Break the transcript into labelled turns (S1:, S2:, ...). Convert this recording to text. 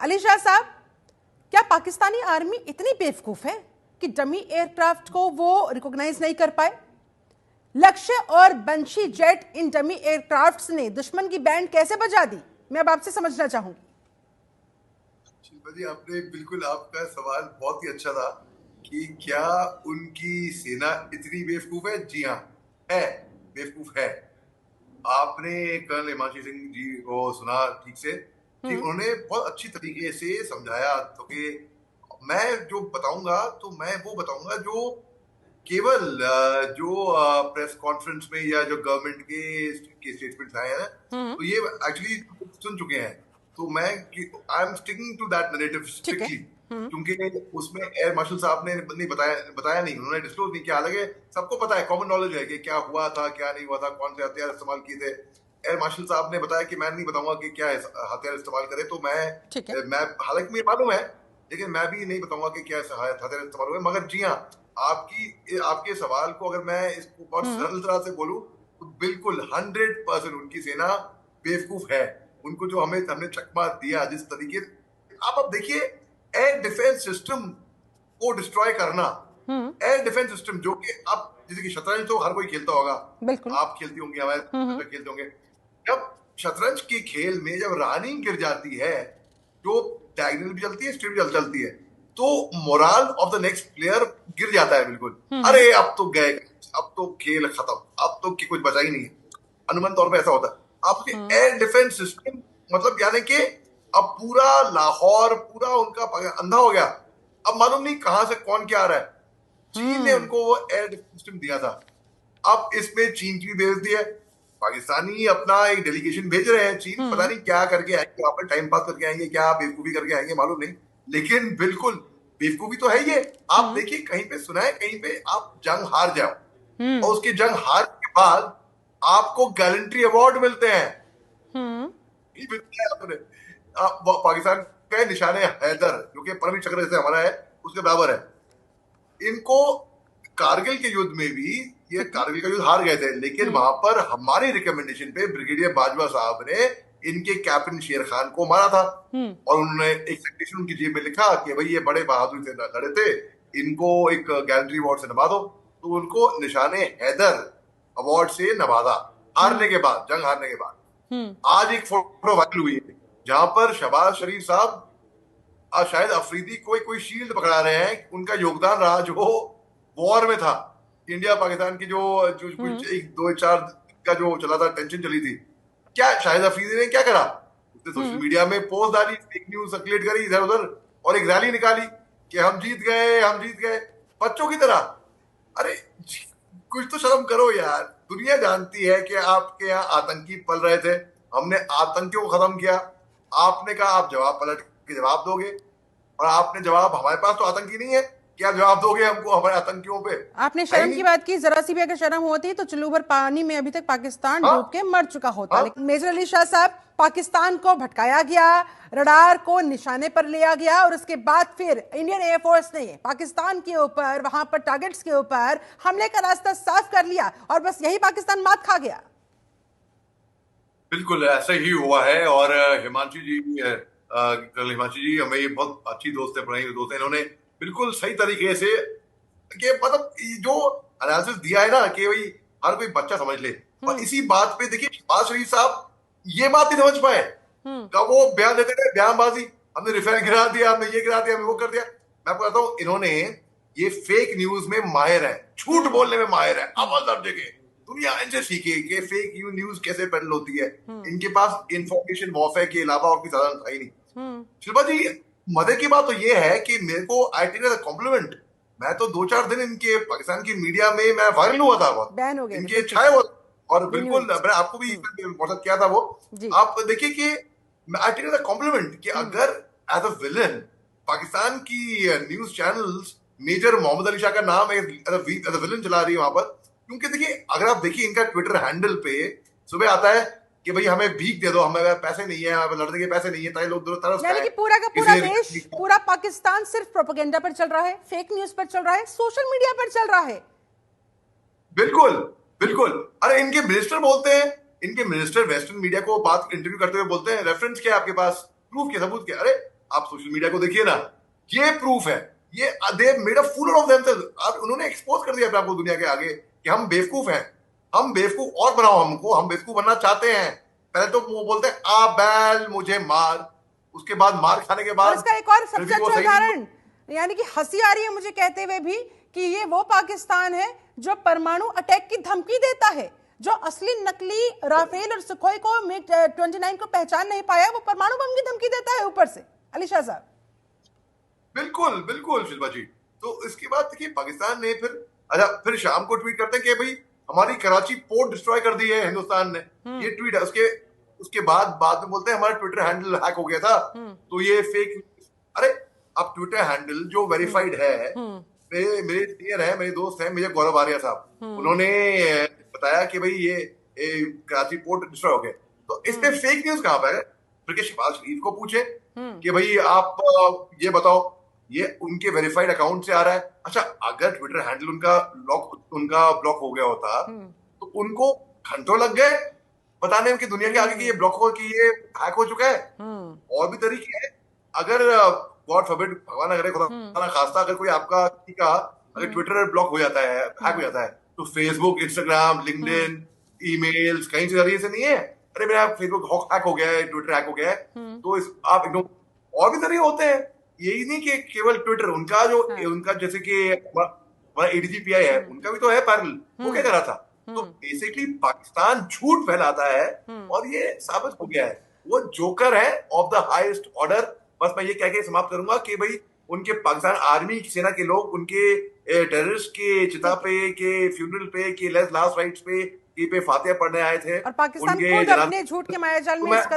S1: अली शाह साहब, क्या पाकिस्तानी आर्मी इतनी बेवकूफ है कि डमी एयरक्राफ्ट को वो रिकॉग्नाइज नहीं कर पाए? लक्ष्य और बंशी जेट इन डमी एयरक्राफ्ट्स ने दुश्मन की बैंड कैसे बजा दी? मैं अब आपसे समझना चाहूंगी।
S2: शिल्पा जी, आपने बिल्कुल, आपका सवाल बहुत ही अच्छा था कि क्या उनकी सेना इतनी बेवकूफ है? जी हाँ, है, बेवकूफ है। आपने कर्नल हिमांशु सिंह जी को सुना ठीक से कि उन्होंने बहुत अच्छी तरीके से समझाया। तो कि मैं जो बताऊंगा तो मैं वो बताऊंगा जो केवल जो प्रेस कॉन्फ्रेंस में या जो गवर्नमेंट के स्टेटमेंट्स आए हैं तो ये एक्चुअली सुन चुके हैं। तो मैं I am sticking to that narrative strictly, क्योंकि उसमें एयर मार्शल साहब ने नहीं बताया नहीं, उन्होंने डिस्क्लोज नहीं किया। हालांकि सबको पता है, कॉमन नॉलेज है कि क्या हुआ था, क्या नहीं हुआ था, कौन से हथियार इस्तेमाल किए थे। एयर मार्शल साहब ने बताया कि मैं नहीं बताऊंगा कि क्या हथियार इस्तेमाल करे। तो मैं हालांकि मुझे मालूम है, लेकिन मैं भी नहीं बताऊंगा कि क्या हथियार इस्तेमाल हुए। मगर जी हाँ, आपके सवाल को अगर मैं इसको बहुत सरल तरह से बोलूं तो बिल्कुल 100% उनकी सेना बेवकूफ है। उनको जो हमने चकमा दिया, जिस तरीके आप अब देखिए, एयर डिफेंस सिस्टम को डिस्ट्रॉय करना, एयर डिफेंस सिस्टम जो कि आप जैसे कि शतरंज तो हर कोई खेलता होगा, आप खेलती होंगी, हमारे खेलते होंगे। जब शतरंज के खेल में जब रानी गिर जाती है, जो डायगोनल भी चलती है, स्ट्रेट भी चलती है, तो moral of the next player गिर जाता है बिल्कुल। अरे अब तो गए, अब तो खेल खत्म, अब तो कुछ बचा ही नहीं है। अनुमान तौर पे ऐसा होता है। आपके एयर डिफेंस सिस्टम मतलब यानी कि अब पूरा लाहौर पूरा उनका अंधा हो गया। अब मालूम नहीं कहां से कौन क्या आ रहा है। चीन ने उनको वो एयर डिफेंस सिस्टम दिया था। अब इसमें चीन की भी बेइज्जती है। पाकिस्तानी अपना एक डेलीगेशन भेज रहे हैं, चीन पता नहीं क्या करके आएंगे, वहां पर टाइम पास करके आएंगे, क्या बेवकूफी करके आएंगे मालूम नहीं, लेकिन बिल्कुल बेवकूफी तो है ये। आप देखिए, कहीं पे सुना है, कहीं पे आप जंग हार जाओ और उसकी जंग हार के बाद आपको गैलेंट्री अवार्ड मिलते हैं। मिलते हैं अपने पाकिस्तान का निशाने हैदर, जो कि परमवीर चक्र जैसे हमारा है, उसके बराबर है। इनको कारगिल के युद्ध में भी, ये कारगिल का युद्ध हार गए थे, लेकिन वहां पर हमारी रिकमेंडेशन पे ब्रिगेडियर बाजवा साहब ने इनके कैप्टन शेर खान को मारा था। और उन्होंने एक सिग्नेचर उनकी जेब में लिखा कि भाई ये बड़े बहादुर से लड़े थे, इनको एक गैलेंट्री अवार्ड से नवा दो। तो उनको निशाने हैदर अवार्ड से नवाजा, हारने के बाद, जंग हारने के बाद। आज एक फोटो वायरल हुई है जहां पर शहबाज शरीफ साहब शायद अफरीदी कोई शील्ड पकड़ा रहे हैं। उनका योगदान रहा जो वॉर में था, इंडिया पाकिस्तान की जो कुछ 1-2-4 का जो चला था, टेंशन चली थी। क्या शाहिद अफरीदी ने क्या करा? उसने सोशल मीडिया में पोस्ट डाली, फेक न्यूज सर्कुलेट करी इधर उधर, और एक रैली निकाली कि हम जीत गए, हम जीत गए, बच्चों की तरह। अरे कुछ तो शर्म करो यार। दुनिया जानती है कि आपके यहाँ आतंकी पल रहे थे, हमने आतंकियों को खत्म किया। आपने कहा आप जवाब पलट के जवाब दोगे, और आपने जवाब, हमारे पास तो आतंकी नहीं है, क्या जवाब दोगे हमको हमारे आतंकियों पे?
S1: आपने शर्म की बात की, जरा सी भी अगर शर्म होती तो चुल्लू भर पानी में अभी तक पाकिस्तान डूब के मर चुका होता। लेकिन मेजर अली शाह साहब, पाकिस्तान को भटकाया गया, रडार को निशाने पर लिया गया, और उसके बाद फिर इंडियन एयरफोर्स ने पाकिस्तान के ऊपर, वहां पर टारगेट्स के ऊपर हमले का रास्ता साफ कर लिया, और बस यही पाकिस्तान मात खा गया।
S2: बिल्कुल ऐसा ही हुआ है। और हिमांशु जी, कल हिमांशु जी हमें ये बहुत अच्छी दोस्त है, पुरानी दोस्त है, इन्होंने बिल्कुल सही तरीके से कि मतलब जो एनालिसिस दिया है ना, कि भाई हर कोई बच्चा समझ ले। और इसी बात पे देखिए, शहबाज शरीफ साहब ये बात नहीं समझ पाए। कब वो बयान देते थे, बयानबाजी, हमने रिफेल गिरा दिया, हमने ये गिरा दिया, हमने वो कर दिया। मैं आपको बताता हूँ, इन्होंने ये फेक न्यूज में माहिर है, झूठ बोलने में माहिर है, अव्वल दर्जे के। दुनिया इनसे सीखे कि फेक न्यूज कैसे पैडल होती है। इनके पास इंफॉर्मेशन वॉरफेयर के अलावा और कोई साधन था ही नहीं। शिल्पा जी, मजे की बात तो ये है कि मेरे को I take as a compliment. मैं तो 2-4 दिन इनके पाकिस्तान की मीडिया में मैं वायरल हुआ था,
S1: बैन हो गए
S2: इनके छाए हुआ, और बिल्कुल मैंने आपको भी व्हाट्सएप किया था वो। आप देखिए कि I take as a compliment कि अगर एज अ विलन पाकिस्तान की news channels major Mohammad Ali Shah का नाम एज अ विलन चला रही है वहां पर। क्योंकि देखिए, अगर आप देखिए इनका ट्विटर हैंडल पे सुबह आता है कि भाई हमें भीख दे दो, हमें पैसे नहीं है, हमें लड़ने के पैसे नहीं है, ताकि लोग तरस
S1: यानी कि पूरा का पूरा देश, पूरा पाकिस्तान सिर्फ प्रोपेगेंडा पर चल रहा है, फेक न्यूज पर चल रहा है, सोशल मीडिया पर चल रहा है।
S2: बिल्कुल बिल्कुल। अरे इनके मिनिस्टर बोलते हैं, इनके मिनिस्टर वेस्टर्न मीडिया को बात इंटरव्यू करते हुए बोलते हैं, रेफरेंस क्या है आपके पास, प्रूफ क्या, सबूत क्या? अरे आप सोशल मीडिया को देखिए ना, ये प्रूफ है। ये they made a fool of themselves. उन्होंने एक्सपोज कर दिया अपने आपको दुनिया के आगे कि हम बेवकूफ हैं, हम बेवकूफ और बनाओ हमको, हम बेवकूफ बनना चाहते हैं। पहले तो वो बोलते हैं आ बैल मुझे मार, उसके बाद मार खाने के
S1: और
S2: बाद
S1: इसका एक और
S2: फिर
S1: सबसे
S2: भी वो
S1: अच्छा
S2: सही नहीं।
S1: उदाहरण, यानी कि हंसी आ रही है मुझे कहते हुए भी कि ये वो पाकिस्तान है जो परमाणु अटैक की धमकी देता है, जो असली नकली राफेल और सुखोई को मिग 29 को पहचान नहीं पाया, वो परमाणु बम की धमकी देता है ऊपर से। अली शाह साहब,
S2: बिल्कुल बिल्कुल शिल्पा जी। तो इसके बाद देखिए पाकिस्तान ने फिर, अच्छा फिर शाम को ट्वीट करते हैं कि भाई हमारी कराची पोर्ट डिस्ट्रॉय कर दी है हिंदुस्तान ने, ये ट्वीट है। उसके उसके बाद में बोलते हैं हमारा ट्विटर हैंडल हैक हो गया था, तो ये फेक। अरे अब ट्विटर हैंडल जो वेरीफाइड है, मेरे सीनियर है, मेरे दोस्त हैं, मेजर गौरव आर्या साहब, उन्होंने बताया कि भाई ये कराची पोर्ट डिस्ट्रॉय हो गया। तो इस पे फेक न्यूज कहां पर है? फिर के शहबाज शरीफ को पूछे कि भाई आप ये बताओ, ये उनके वेरीफाइड अकाउंट से आ रहा है। अच्छा अगर ट्विटर हैंडल उनका ब्लॉक हो गया होता तो उनको घंटों लग गए बताने में कि दुनिया के आगे कि ये ब्लॉक हो, कि ये हैक हो चुका है। और भी तरीके हैं। अगर गॉड फॉरबिड, भगवान अगर खुदा ना खास्ता, अगर कोई आपका किसी का अगर ट्विटर ब्लॉक हो जाता है, हैक हो जाता है, तो फेसबुक, इंस्टाग्राम, लिंक्डइन, ईमेल्स कहीं से जरिए से नहीं है। अरे मेरा फेसबुक हैक हो गया है, ट्विटर हैक हो गया है, तो आप एकदम और भी तरीके होते हैं। यही नहीं कि केवल ट्विटर, उनका जो उनका जैसे कि हमारा एडीजीपीआई है, उनका भी तो है पैरेलल, वो क्या कर रहा था। तो बेसिकली पाकिस्तान झूठ फैलाता है और ये साबित हो गया है वो जोकर है ऑफ द हाईएस्ट ऑर्डर। बस मैं ये कह के समाप्त करूंगा कि भाई उनके पाकिस्तान आर्मी की सेना के लोग उनके टेररिस्ट के चिता पे, के फ्यूनरल पे, के लास्ट राइट्स पे, के पे फातिहा पढ़ने आए थे,
S1: और पाकिस्तान
S2: उनके
S1: खुद
S2: जनाजे।
S1: अपने झूठ के मायाजाल
S2: तो
S1: में
S2: मैं
S1: इस कदर